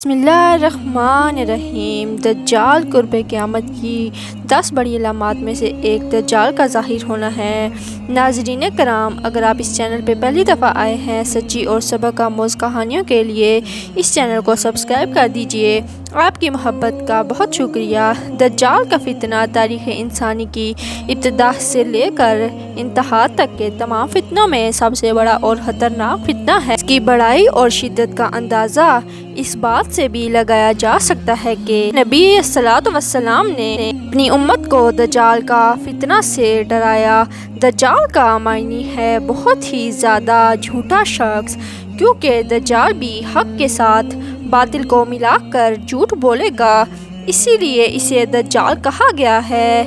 بسم اللہ الرحمن الرحیم۔ دجال قرب قیامت کی 10 بڑی علامات میں سے ایک دجال کا ظاہر ہونا ہے۔ ناظرین کرام، اگر آپ اس چینل پہ پہلی دفعہ آئے ہیں، سچی اور سبق آموز کہانیوں کے لیے اس چینل کو سبسکرائب کر دیجئے۔ آپ کی محبت کا بہت شکریہ۔ دجال کا فتنہ تاریخ انسانی کی ابتدا سے لے کر انتہا تک کے تمام فتنوں میں سب سے بڑا اور خطرناک فتنہ ہے۔ اس کی بڑائی اور شدت کا اندازہ اس بات سے بھی لگایا جا سکتا ہے کہ نبی صلی اللہ علیہ وسلم نے اپنی امت کو دجال کا فتنہ سے ڈرایا۔ دجال کا معنی ہے بہت ہی زیادہ جھوٹا شخص، کیونکہ دجال بھی حق کے ساتھ باطل کو ملا کر جھوٹ بولے گا، اسی لیے اسے دجال کہا گیا ہے۔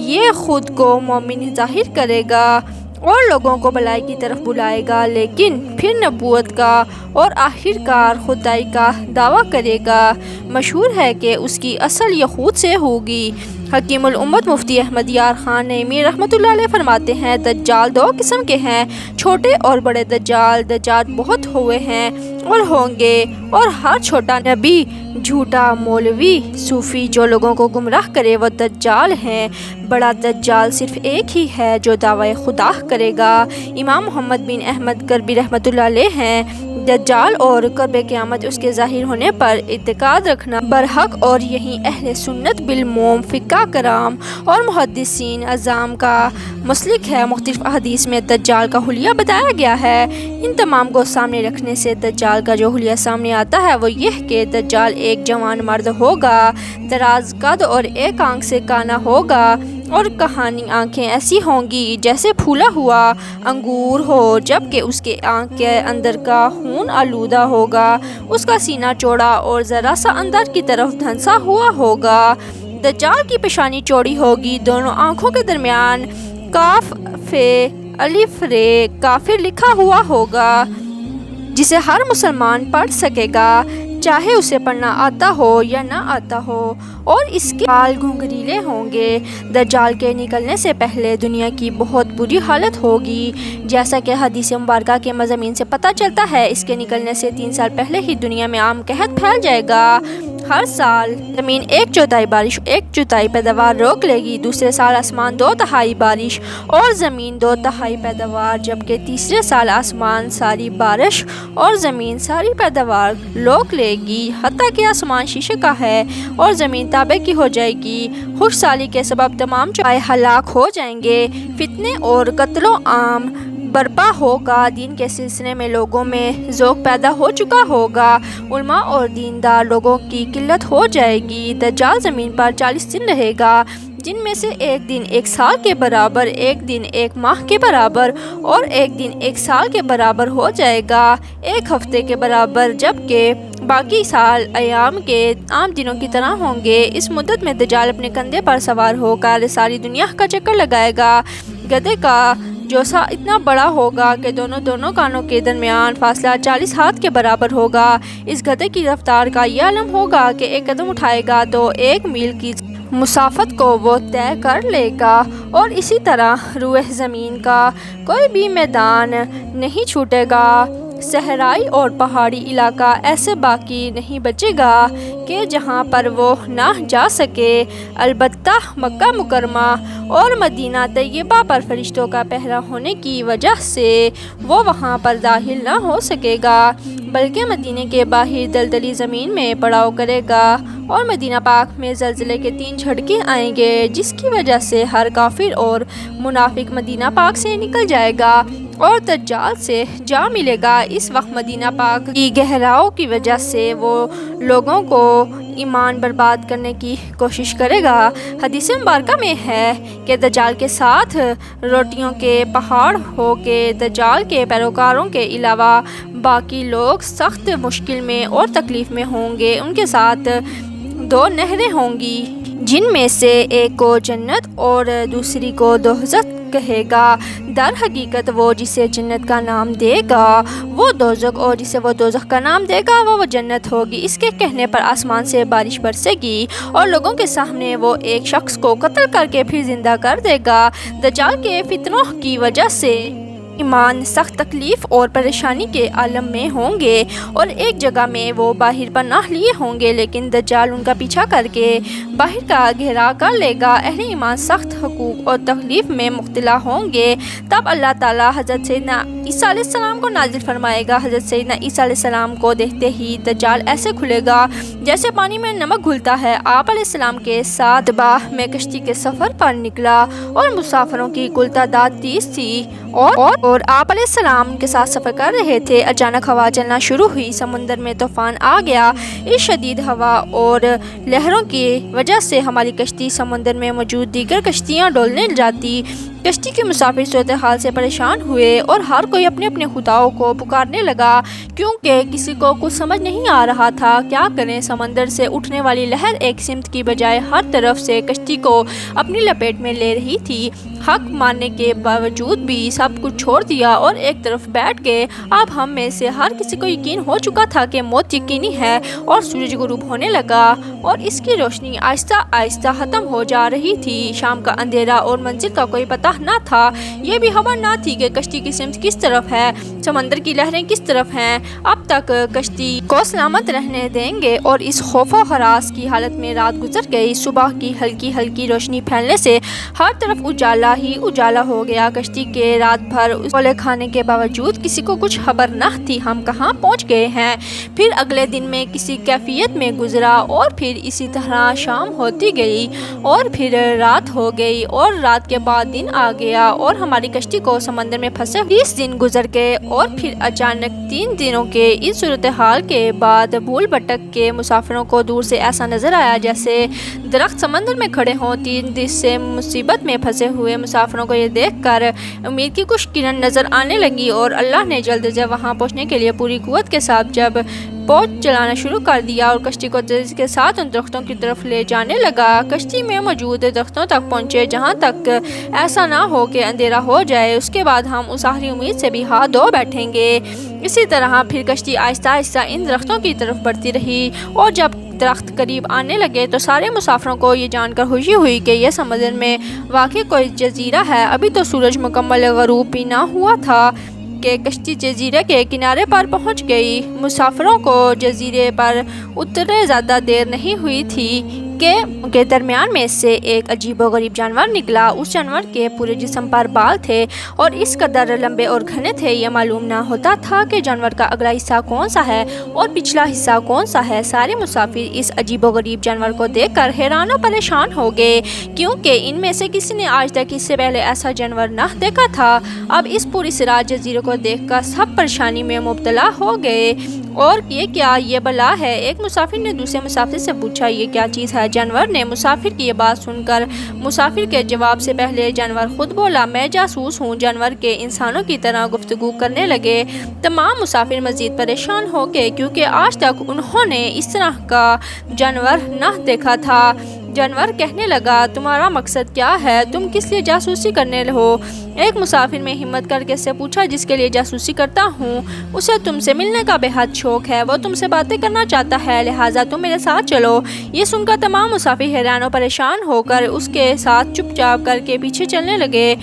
یہ خود کو مومن ظاہر کرے گا اور لوگوں کو بھلائی کی طرف بلائے گا، لیکن پھر نبوت کا اور آخر کار خدائی کا دعویٰ کرے گا۔ مشہور ہے کہ اس کی اصل یہود سے ہوگی۔ حکیم الامت مفتی احمد یار خان نعیمی رحمۃ اللہ علیہ فرماتے ہیں، دجال 2 قسم کے ہیں، چھوٹے اور بڑے دجال۔ دجال بہت ہوئے ہیں اور ہوں گے، اور ہر چھوٹا نبی، جھوٹا مولوی، صوفی جو لوگوں کو گمراہ کرے وہ دجال ہیں۔ بڑا دجال صرف ایک ہی ہے جو دعوی خدا کرے گا۔ امام محمد بن احمد کربی رحمۃ اللہ علیہ ہیں، دجال اور قرب قیامت اس کے ظاہر ہونے پر اعتقاد رکھنا برحق، اور یہی اہل سنت بالعموم فقہ کرام اور محدثین اعظام کا مسلک ہے۔ مختلف احادیث میں دجال کا حلیہ بتایا گیا ہے۔ ان تمام کو سامنے رکھنے سے دجال کا جو حلیہ سامنے آتا ہے وہ یہ کہ دجال ایک جوان مرد ہوگا، دراز قد اور ایک آنکھ سے کانا ہوگا، اور کہانی آنکھیں ایسی ہوں گی جیسے پھولا ہوا انگور ہو، جبکہ اس کے آنکھ کے اندر کا خون آلودہ ہوگا۔ اس کا سینہ چوڑا اور ذرا سا اندر کی طرف دھنسا ہوا ہوگا۔ دجال کی پیشانی چوڑی ہوگی، دونوں آنکھوں کے درمیان کاف فے الف رے کافر لکھا ہوا ہوگا، جسے ہر مسلمان پڑھ سکے گا، چاہے اسے پڑھنا آتا ہو یا نہ آتا ہو، اور اس کے بال گھنگریلے ہوں گے۔ دجال کے نکلنے سے پہلے دنیا کی بہت بری حالت ہوگی، جیسا کہ حدیث مبارکہ کے مضامین سے پتہ چلتا ہے۔ اس کے نکلنے سے 3 سال پہلے ہی دنیا میں عام قحط پھیل جائے گا۔ ہر سال زمین 1/4 بارش، 1/4 پیداوار روک لے گی، دوسرے سال آسمان 2/3 بارش اور زمین 2/3 پیداوار، جبکہ تیسرے سال آسمان ساری بارش اور زمین ساری پیداوار روک لے گی، حتیٰ کہ آسمان شیشے کا ہے اور زمین تانبے کی ہو جائے گی۔ خشک سالی کے سبب تمام چوپائے ہلاک ہو جائیں گے، فتنے اور قتل و عام برپا ہوگا، دین کے سلسلے میں لوگوں میں ذوق پیدا ہو چکا ہوگا، علماء اور دیندار لوگوں کی قلت ہو جائے گی۔ دجال زمین پر 40 دن رہے گا، جن میں سے ایک دن 1 سال کے برابر، ایک دن 1 ماہ کے برابر اور ایک دن 1 سال کے برابر ہو جائے گا، 1 ہفتے کے برابر، جبکہ باقی سال ایام کے عام دنوں کی طرح ہوں گے۔ اس مدت میں دجال اپنے کندھے پر سوار ہو کر ساری دنیا کا چکر لگائے گا۔ گدھے کا جوسہ اتنا بڑا ہوگا کہ دونوں کانوں کے درمیان فاصلہ 40 ہاتھ کے برابر ہوگا۔ اس گدھے کی رفتار کا یہ علم ہوگا کہ 1 قدم اٹھائے گا تو 1 میل کی مسافت کو وہ طے کر لے گا، اور اسی طرح روئے زمین کا کوئی بھی میدان نہیں چھوٹے گا۔ صحرائی اور پہاڑی علاقہ ایسے باقی نہیں بچے گا کہ جہاں پر وہ نہ جا سکے، البتہ مکہ مکرمہ اور مدینہ طیبہ پر فرشتوں کا پہرا ہونے کی وجہ سے وہ وہاں پر داخل نہ ہو سکے گا، بلکہ مدینے کے باہر دلدلی زمین میں پڑاؤ کرے گا، اور مدینہ پاک میں زلزلے کے 3 جھٹکے آئیں گے، جس کی وجہ سے ہر کافر اور منافق مدینہ پاک سے نکل جائے گا اور دجال سے جا ملے گا۔ اس وقت مدینہ پاک کی گہراؤں کی وجہ سے وہ لوگوں کو ایمان برباد کرنے کی کوشش کرے گا۔ حدیث مبارکہ میں ہے کہ دجال کے ساتھ روٹیوں کے پہاڑ ہو کے دجال کے پیروکاروں کے علاوہ باقی لوگ سخت مشکل میں اور تکلیف میں ہوں گے۔ ان کے ساتھ 2 نہریں ہوں گی، جن میں سے ایک کو جنت اور دوسری کو دوزخ کہے گا۔ در حقیقت وہ جسے جنت کا نام دے گا وہ دوزخ، اور جسے وہ دوزخ کا نام دے گا وہ جنت ہوگی۔ اس کے کہنے پر آسمان سے بارش برسے گی اور لوگوں کے سامنے وہ ایک شخص کو قتل کر کے پھر زندہ کر دے گا۔ دجال کے فتنوں کی وجہ سے ایمان سخت تکلیف اور پریشانی کے عالم میں ہوں گے اور ایک جگہ میں وہ باہر پناہ لیے ہوں گے، لیکن دجال ان کا پیچھا کر کے باہر کا گھیرا کر لے گا۔ اہل ایمان سخت حقوق اور تکلیف میں مبتلا ہوں گے۔ تب اللہ تعالیٰ حضرت سیدنا عیسیٰ علیہ السلام کو نازل فرمائے گا۔ حضرت سیدنا عیسیٰ علیہ السلام کو دیکھتے ہی دجال ایسے کھلے گا جیسے پانی میں نمک گھلتا ہے۔ آپ علیہ السلام کے ساتھ باہ میں کشتی کے سفر پر نکلا اور مسافروں کی کل تعداد 30 تھی اور آپ علیہ السلام کے ساتھ سفر کر رہے تھے۔ اچانک ہوا چلنا شروع ہوئی، سمندر میں طوفان آ گیا۔ اس شدید ہوا اور لہروں کی وجہ سے ہماری کشتی سمندر میں موجود دیگر کشتیاں ڈولنے جاتی۔ کشتی کے مسافر صورتحال سے پریشان ہوئے اور ہر کوئی اپنے اپنے خداؤں کو پکارنے لگا، کیونکہ کسی کو کچھ سمجھ نہیں آ رہا تھا کیا کریں۔ سمندر سے اٹھنے والی لہر ایک سمت کی بجائے ہر طرف سے کشتی کو اپنی لپیٹ میں لے رہی تھی۔ حق ماننے کے باوجود بھی سب کچھ چھوڑ دیا اور ایک طرف بیٹھ گئے۔ اب ہم میں سے ہر کسی کو یقین ہو چکا تھا کہ موت یقینی ہے اور سورج غروب ہونے لگا اور اس کی روشنی آہستہ آہستہ ختم ہو جا رہی تھی۔ شام کا اندھیرا اور منزل کا کوئی پتہ نہ تھا۔ یہ بھی خبر نہ تھی کہ کشتی کی سمت کس طرف ہے، سمندر کی لہریں کس طرف ہیں۔ اب تک کشتی کو سلامت رہنے دیں گے اور اس خوف و ہراس کی حالت میں رات گزر گئی۔ صبح کی ہلکی ہلکی روشنی پھیلنے سے ہر طرف اجالا ہی اجالا ہو گیا۔ کشتی کے رات بھر کولے کھانے کے باوجود کسی کو کچھ خبر نہ تھی ہم کہاں پہنچ گئے ہیں۔ پھر اگلے دن میں کسی کیفیت میں گزرا اور پھر اسی طرح شام ہوتی گئی اور پھر رات ہو گئی اور رات کے بعد دن آ گیا اور ہماری کشتی کو سمندر میں پھنسے 30 دن گزر گئے اور پھر اچانک 3 دنوں کے اس صورتحال کے بعد بھول بھٹک کے مسافروں کو دور سے ایسا نظر آیا جیسے درخت سمندر میں کھڑے ہوں۔ 3 دن سے مصیبت میں پھنسے ہوئے مسافروں کو یہ دیکھ کر امید کی کچھ کرن نظر آنے لگی اور اللہ نے جلد سے وہاں پہنچنے کے لیے پوری قوت کے ساتھ جب بوٹ چلانا شروع کر دیا اور کشتی کو تیزی کے ساتھ ان درختوں کی طرف لے جانے لگا۔ کشتی میں موجود درختوں تک پہنچے جہاں تک ایسا نہ ہو کہ اندھیرا ہو جائے، اس کے بعد ہم اس آخری امید سے بھی ہاتھ دھو بیٹھیں گے۔ اسی طرح پھر کشتی آہستہ آہستہ ان درختوں کی طرف بڑھتی رہی اور جب درخت قریب آنے لگے تو سارے مسافروں کو یہ جان کر خوشی ہوئی کہ یہ سمندر میں واقع کوئی جزیرہ ہے۔ ابھی تو سورج مکمل غروب بھی نہ ہوا تھا کہ کشتی جزیرے کے کنارے پر پہنچ گئی۔ مسافروں کو جزیرے پر اترے زیادہ دیر نہیں ہوئی تھی کہ ان کے درمیان میں سے ایک عجیب و غریب جانور نکلا۔ اس جانور کے پورے جسم پر بال تھے اور اس قدر لمبے اور گھنے تھے یہ معلوم نہ ہوتا تھا کہ جانور کا اگلا حصہ کون سا ہے اور پچھلا حصہ کون سا ہے۔ سارے مسافر اس عجیب و غریب جانور کو دیکھ کر حیران و پریشان ہو گئے، کیونکہ ان میں سے کسی نے آج تک اس سے پہلے ایسا جانور نہ دیکھا تھا۔ اب اس پوری سراج جزیرے کو دیکھ کر سب پریشانی میں مبتلا ہو گئے اور یہ کیا، یہ بلا ہے؟ ایک مسافر نے دوسرے مسافر سے پوچھا یہ کیا چیز ہے؟ جانور نے مسافر کی یہ بات سن کر مسافر کے جواب سے پہلے جانور خود بولا میں جاسوس ہوں۔ جانور کے انسانوں کی طرح گفتگو کرنے لگے۔ تمام مسافر مزید پریشان ہو گئے کیونکہ آج تک انہوں نے اس طرح کا جانور نہ دیکھا تھا۔ جانور کہنے لگا تمہارا مقصد کیا ہے؟ تم کس لیے جاسوسی کرنے ہو؟ ایک مسافر میں ہمت کر کے سے پوچھا جس کے لیے جاسوسی کرتا ہوں اسے تم سے ملنے کا بے حد شوق ہے، وہ تم سے باتیں کرنا چاہتا ہے، لہٰذا تم میرے ساتھ چلو۔ یہ سن کر تمام مسافر حیران و پریشان ہو کر اس کے ساتھ چپ چاپ کر کے پیچھے چلنے لگے۔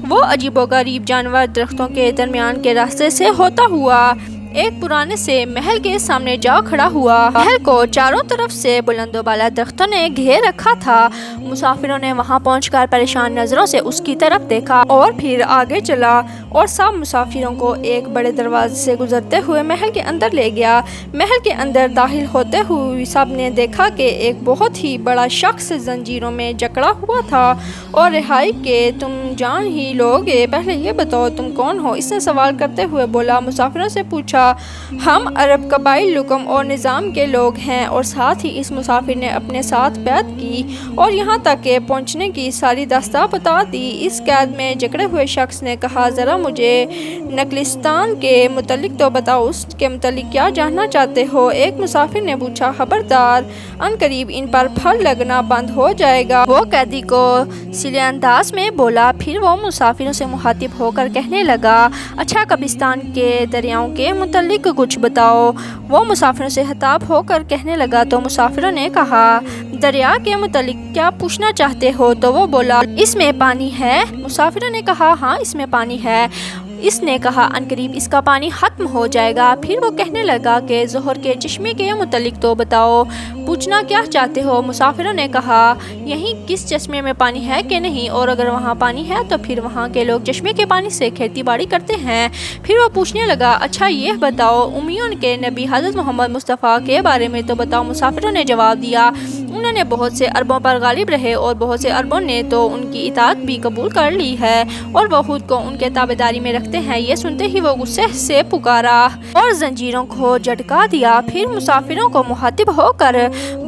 وہ عجیب و غریب جانور درختوں کے درمیان کے راستے سے ہوتا ہوا ایک پرانے سے محل کے سامنے جا کھڑا ہوا۔ محل کو چاروں طرف سے بلند و بالا درختوں نے گھیر رکھا تھا۔ مسافروں نے وہاں پہنچ کر پریشان نظروں سے اس کی طرف دیکھا اور پھر آگے چلا اور سب مسافروں کو ایک بڑے دروازے سے گزرتے ہوئے محل کے اندر لے گیا۔ محل کے اندر داخل ہوتے ہوئے سب نے دیکھا کہ ایک بہت ہی بڑا شخص زنجیروں میں جکڑا ہوا تھا اور رہائی کے تم جان ہی لوگے، پہلے یہ بتاؤ تم کون ہو؟ اس نے سوال کرتے ہوئے بولا۔ مسافروں سے پوچھا ہم عرب قبائل لکم اور نظام کے لوگ ہیں، اور ساتھ ہی اس مسافر نے اپنے ساتھ بیعت کی اور یہاں تک کہ پہنچنے کی ساری داستان بتا دی۔ اس قید میں جکڑے ہوئے شخص نے کہا ذرا مجھے نخلستان کے متعلق تو بتاؤ، اس کے متعلق کیا جاننا چاہتے ہو؟ ایک مسافر نے پوچھا خبردار، ان قریب ان پر پھل لگنا بند ہو جائے گا، وہ قیدی کو سیلے انداز میں بولا۔ پھر وہ مسافروں سے مخاطب ہو کر کہنے لگا اچھا قبرستان کے دریاؤں کے متعلق کچھ بتاؤ۔ وہ مسافروں سے خطاب ہو کر کہنے لگا تو مسافروں نے کہا دریا کے متعلق کیا پوچھنا چاہتے ہو؟ تو وہ بولا اس میں پانی ہے۔ مسافروں نے کہا ہاں اس میں پانی ہے۔ اس نے کہا عنقریب اس کا پانی ختم ہو جائے گا۔ پھر وہ کہنے لگا کہ ظہر کے چشمے کے متعلق تو بتاؤ، پوچھنا کیا چاہتے ہو؟ مسافروں نے کہا یہیں کس چشمے میں پانی ہے کہ نہیں، اور اگر وہاں پانی ہے تو پھر وہاں کے لوگ چشمے کے پانی سے کھیتی باڑی کرتے ہیں۔ پھر وہ پوچھنے لگا اچھا یہ بتاؤ امیوں کے نبی حضرت محمد مصطفیٰ کے بارے میں تو بتاؤ۔ مسافروں نے جواب دیا انہوں نے بہت سے عربوں پر غالب رہے اور بہت سے عربوں نے تو ان کی اطاعت بھی قبول کر لی ہے اور وہ خود کو ان کے تابعداری میں رکھتے ہیں۔ یہ سنتے ہی وہ غصے سے پکارا اور زنجیروں کو جھٹکا دیا۔ پھر مسافروں کو مخاطب ہو کر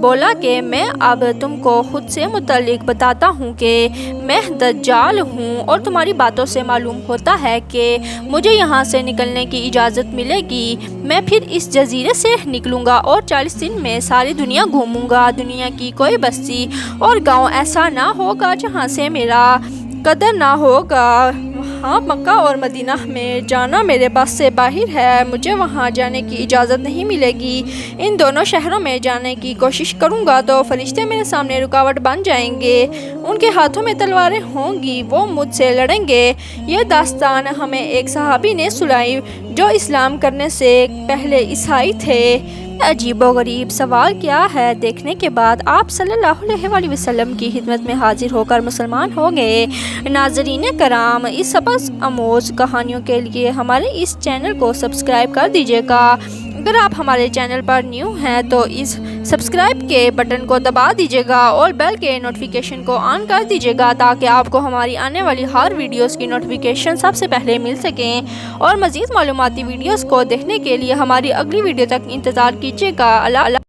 بولا کہ میں اب تم کو خود سے متعلق بتاتا ہوں کہ میں دجال ہوں، اور تمہاری باتوں سے معلوم ہوتا ہے کہ مجھے یہاں سے نکلنے کی اجازت ملے گی۔ میں پھر اس جزیرے سے نکلوں گا اور 40 دن میں ساری دنیا گھوموں گا۔ دنیا کی کوئی بستی اور گاؤں ایسا نہ ہوگا جہاں سے میرا قدر نہ ہوگا۔ وہاں مکہ اور مدینہ میں جانا میرے بس سے باہر ہے، مجھے وہاں جانے کی اجازت نہیں ملے گی۔ ان دونوں شہروں میں جانے کی کوشش کروں گا تو فرشتے میرے سامنے رکاوٹ بن جائیں گے، ان کے ہاتھوں میں تلواریں ہوں گی، وہ مجھ سے لڑیں گے۔ یہ داستان ہمیں ایک صحابی نے سنائی جو اسلام کرنے سے پہلے عیسائی تھے۔ عجیب و غریب سوال کیا ہے؟ دیکھنے کے بعد آپ صلی اللہ علیہ وآلہ وسلم کی خدمت میں حاضر ہو کر مسلمان ہو گئے۔ ناظرین کرام، اس سبق آموز کہانیوں کے لیے ہمارے اس چینل کو سبسکرائب کر دیجیے گا۔ اگر آپ ہمارے چینل پر نیو ہیں تو اس سبسکرائب کے بٹن کو دبا دیجیے گا اور بیل کے نوٹیفیکیشن کو آن کر دیجیے گا تاکہ آپ کو ہماری آنے والی ہر ویڈیوز کی نوٹیفیکیشن سب سے پہلے مل سکیں، اور مزید معلوماتی ویڈیوز کو دیکھنے کے لیے ہماری اگلی ویڈیو تک انتظار کیجیے گا۔ اللہ